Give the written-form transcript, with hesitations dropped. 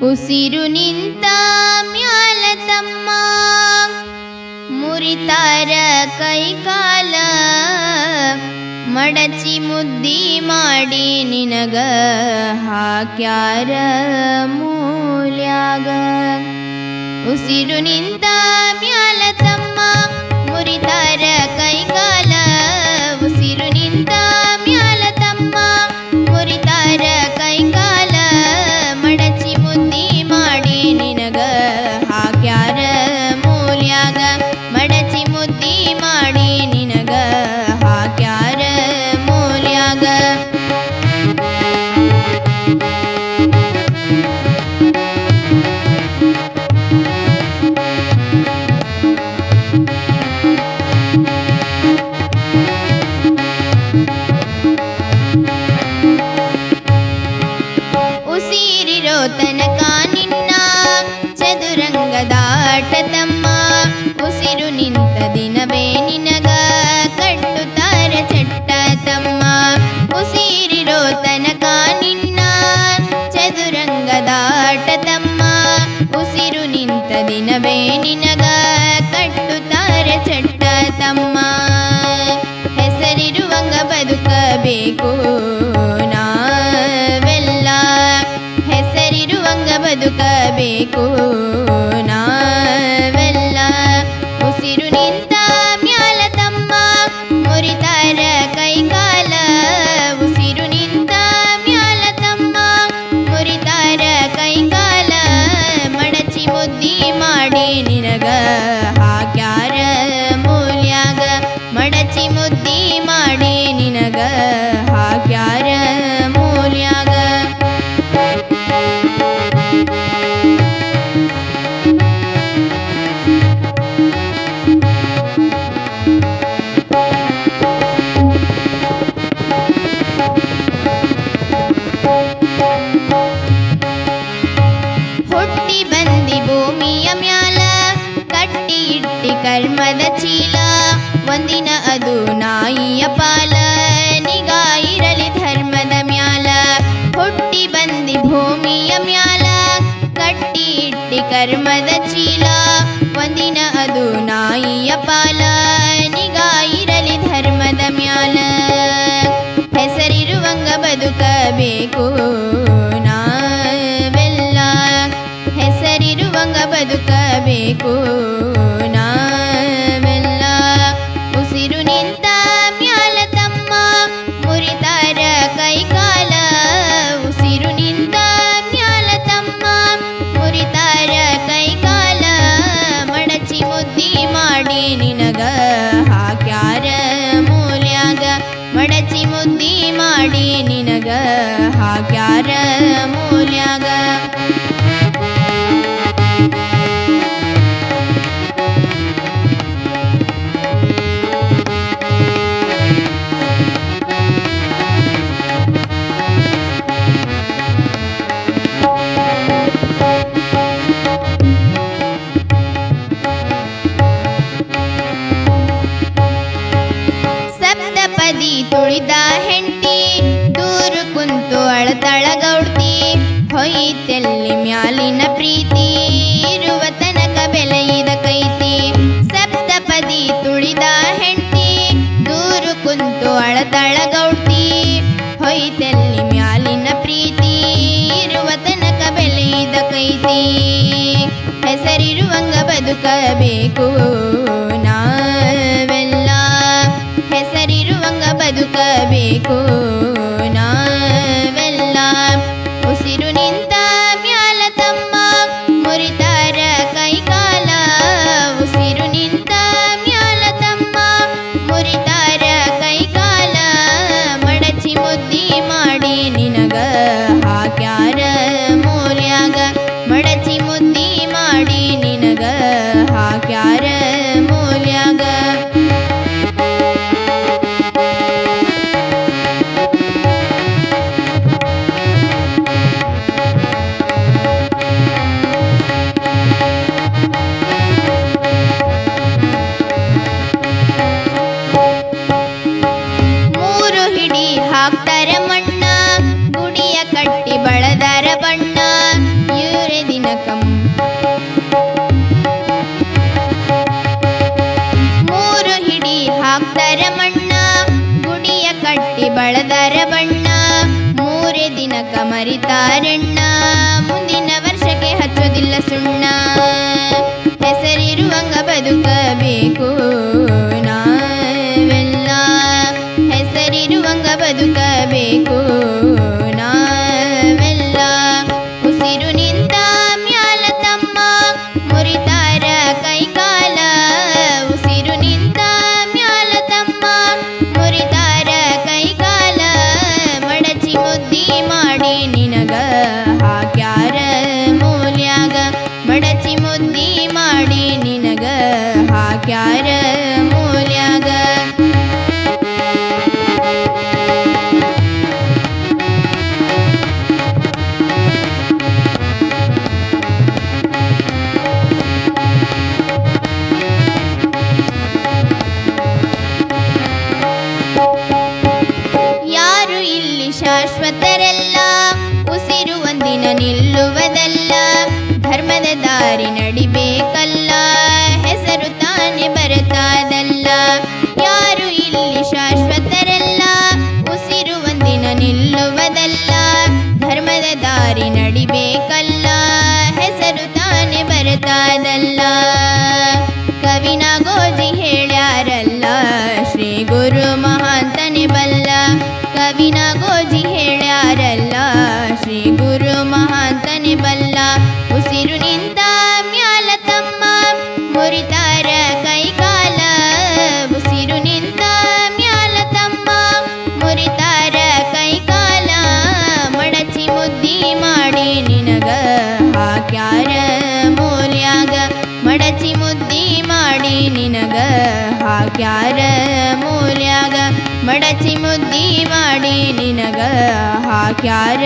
ಉಸಿರು ನಿಂತ ಮ್ಯಾಲ ತಮ್ಮ ಮುರಿತಾರ ಕೈಕಾಲ ಮಡಚಿ ಮುದ್ದಿ ಮಾಡಿ ನಿನಗ ಹಾಕ್ಯಾರ ಮೂಲ್ಯಾಗ. ಉಸಿರು ನಿಂತ ಮ್ಯಾಲ ತಮ್ಮ ಮುರಿತಾರ ಕೈಕಾಲ ಉಸಿರು ನಿಂತ ಮ್ಯಾಲ ತಮ್ಮ ಮುರಿತಾರ ಕೈಕಾಲ ಮಡಚಿ ಮುದ್ದಿ ಮಾಡಿ ನಿನಗ ಹಾಕ್ಯಾರ ಮೂಲ್ಯಾಗ. ಮಡಚಿ ಮುದ್ದಿ ಮಾಡಿ ನಿನಗ ಹಾಕ್ಯಾರ ಮೂಲ್ಯಾಗ. ಉಸಿರಿರೋ ತನಕ ನಿನ್ನ ಚದುರಂಗದಾಟ ತಮ್ಮ ಉಸಿರು ನಿಂತ ದಿನವೇ ನಿನಗ ಕಟ್ಟುತ್ತಾರ ಚಟ್ಟ ತಮ್ಮ. ಉಸಿರಿರೋ ತನಕ ನಿನ್ನ ಚದುರಂಗದಾಟ ತಮ್ಮ ಉಸಿರು ನಿಂತ ದಿನವೇ ನಿನಗ ಕಟ್ಟುತ್ತಾರ ಚಟ್ಟ ತಮ್ಮ. ಹೆಸರಿರುವಂಗ ಬದುಕಬೇಕು ನಾವೆಲ್ಲ ಹೆಸರಿರುವಂಗ ಬದುಕಬೇಕು ನಾವೆಲ್ಲ. ಉಸಿರು ನಿಂತ ಮ್ಯಾಲ ತಮ್ಮ ಮುರಿತಾರ ಕೈಕಾಲ ಉಸಿರು ನಿಂತ ಮ್ಯಾಲ ತಮ್ಮ ಮುರಿತಾರ ಕೈಕಾಲ ಮಡಚಿ ಮುದ್ದಿ ಮಾಡಿ ನಿನಗ ಹಾಕ್ಯಾರ ಮೂಲ್ಯಾಗ. ಮಡಚಿ ಮುದ್ದಿ ಮಾಡಿ ನಿನಗ ಹಾಕ್ಯಾರ ಮೂಲ್ಯಾಗ. ಹುಟ್ಟಿ ಬಂದಿ ಭೂಮಿಯ ಮ್ಯಾಲ ಕಟ್ಟಿ ಇಟ್ಟಿ ಕರ್ಮದ ಚೀಲ ಒಂದಿನ ಅದು ನಾಯಿಯ ಪಾಲ ನಿಗಾ ಇರಲಿ ಧರ್ಮದ ಮ್ಯಾಲ. ಹುಟ್ಟಿ ಬಂದಿ ಭೂಮಿಯ ಮ್ಯಾಲ ಕಟ್ಟಿ ಇಟ್ಟಿ ಕರ್ಮದ ಚೀಲ ಒಂದಿನ ಅದು ನಾಯಿಯ ಪಾಲ ನಿಗಾ ಇರಲಿ ಧರ್ಮದ ಮ್ಯಾಲ. ಹೆಸರಿರುವಂಗ ಬದುಕಬೇಕು ನಾವೆಲ್ಲ ಹೆಸರಿರುವಂಗ ಬದುಕಬೇಕು ನಾವೆಲ್ಲ. ಉಸಿರು ನಿಂತ ಮ್ಯಾಲ ತಮ್ಮ ಮುರಿತಾರ ಕೈಕಾಲ ಉಸಿರು ನಿಂತ ಮ್ಯಾಲ ತಮ್ಮ ಮುರಿತಾರ ಕೈಕಾಲ ಮಡಚಿ ಮುದ್ದಿ ಮಾಡಿ ನಿನಗ ಹಾಕ್ಯಾರ ಮೂಲ್ಯಾಗ. ಮಡಚಿ ಮುದ್ದಿ ಮಾಡಿ ನಿನಗ ಹಾಕ್ಯಾರ ಮೂಲ್ಯಾಗ. ಸಪ್ತಪದಿ ತುಳಿದ ಹೆಂಡತಿ ದೂರ ಕುಂತು ಅಳತಳ ಗೌಡ್ತಿ ಹೊಯ್ತೆಲ್ಲಿ ಮ್ಯಾಲಿನ ಪ್ರೀತಿ ಇರುವ ತನಕ ಬೆಲೆಯಿದ ಕೈತಿ. ಸಪ್ತಪದಿ ತುಳಿದ ಹೆಂಡತಿ ದೂರ ಕುಂತು ಅಳತಳ ಗೌಡ್ತಿ ಹೊಯ್ತೆಲ್ಲಿ ಮ್ಯಾಲಿನ ಪ್ರೀತಿ ಇರುವ ತನಕ ಬೆಲೆಯಿದ ಕೈತಿ. ಹೆಸರಿರುವಂಗ ಬದುಕಬೇಕು ನಾವೆಲ್ಲ ಹೆಸರಿರುವಂಗ ಬದುಕಬೇಕು ನಾವೆಲ್ಲ. ಉಸಿರು ನಿಂತ ಮ್ಯಾಲ ತಮ್ಮ ಮುರಿತಾರ ಕೈಕಾಲ ಉಸಿರು ನಿಂತ ಮ್ಯಾಲ ತಮ್ಮ ಮುರಿತಾರ ಕೈಕಾಲ ಮಡಚಿ ಮುದ್ದಿ ಮಾಡಿ ನಿನಗ ಹಾಕ್ಯಾರ ಮೂಲ್ಯಾಗ. ಮಡಚಿ ಮುದ್ದಿ ಮಾಡಿ ನಿನಗ ಹಾಕ್ಯಾರ ಮೂಲ್ಯಾಗ. ಹಾಕ್ತಾರ ಮಣ್ಣ ಗುಡಿಯ ಕಟ್ಟಿ ಬಳದಾರ ಬಣ್ಣ ಇವರೇ ಬಳದಾರ ಬಣ್ಣ ಮೂರೇ ದಿನಕ ಮರಿತಾರಣ್ಣ ಮುಂದಿನ ವರ್ಷಕ್ಕೆ ಹಚ್ಚೋದಿಲ್ಲ ಸುಣ್ಣ ಹೆಸರಿರುವಂಗ ಬದುಕಬೇಕು ನಾವೆಲ್ಲ ಹೆಸರಿರುವಂಗ ಬದುಕಬೇಕು ನಾವೆಲ್ಲ ಉಸಿರು ನಿಂತ ಮ್ಯಾಲ ತಮ್ಮ ಮುರಿತಾರ ಕೈಕಾಲ ಉಸಿರು ನಿಂತ ಮ್ಯಾಲ ತಮ್ಮ ಮುರಿತಾರ ಕೈಕಾಲ ಮಡಚಿ ಮುದ್ದಿ ಮಾಡಿ ನಿನಗ ಹಾಕ್ಯಾರ ಮೂಲ್ಯಾಗ ಮಡಚಿ ಮುದ್ದಿ ಮಾಡಿ ನಿನಗ ಹಾಕ್ಯಾರ ಮೂಲ್ಯಾಗ ಯಾರು ಇಲ್ಲಿ ಶಾಶ್ವತರಲ್ಲ ಉಸಿರು ಒಂದಿನ ನಿಲ್ಲುವುದಲ್ಲ ಧರ್ಮದ ದಾರಿ ನಡಿಬೇಕಲ್ಲ ಹೆಸರು ತಾನೇ ಬರತಾದಲ್ಲ ಯಾರು ಇಲ್ಲಿ ಶಾಶ್ವತರಲ್ಲ ಉಸಿರು ಒಂದಿನ ನಿಲ್ಲುವುದಲ್ಲ ಧರ್ಮದ ದಾರಿ ನಡಿಬೇಕಲ್ಲ ಹೆಸರು ತಾನೇ ಬರತಾದಲ್ಲ ಕವಿನ ಗೋಜಿ ಹೇಳ್ಯಾರಲ್ಲ ಶ್ರೀ ಗುರು ಮಹಾಂತನೇ ಬಲ್ಲ ಕವಿನ ಗೋಜಿ ಹೇಳ್ಯಾರಲ್ಲ ಶ್ರೀ ಗುರು ಮಹಾಂತನೇ ಬಲ್ಲ ಉಸಿರು ನಿಂತ ಮ್ಯಾಲ ತಮ್ಮ ಮುರಿತಾರ ಕೈಕಾಲ ಉಸಿರು ನಿಂತ ಮ್ಯಾಲ ತಮ್ಮ ಮುರಿತಾರ ಕೈಕಾಲ ಮಡಚಿ ಮುದ್ದಿ ಮಾಡಿ ನಿನಗ ಹಾಕ್ಯಾರ ಮೂಲ್ಯಾಗ ಮಡಚಿ ಮುದ್ದಿ ಮಾಡಿ ನಿನಗ ಹಾಕ್ಯಾರ ಮೂಲ್ಯಾಗ ಮಡಚಿ ಮುದ್ದಿ ಮಾಡಿ ನಿನಗ ಹಾಕ್ಯಾರ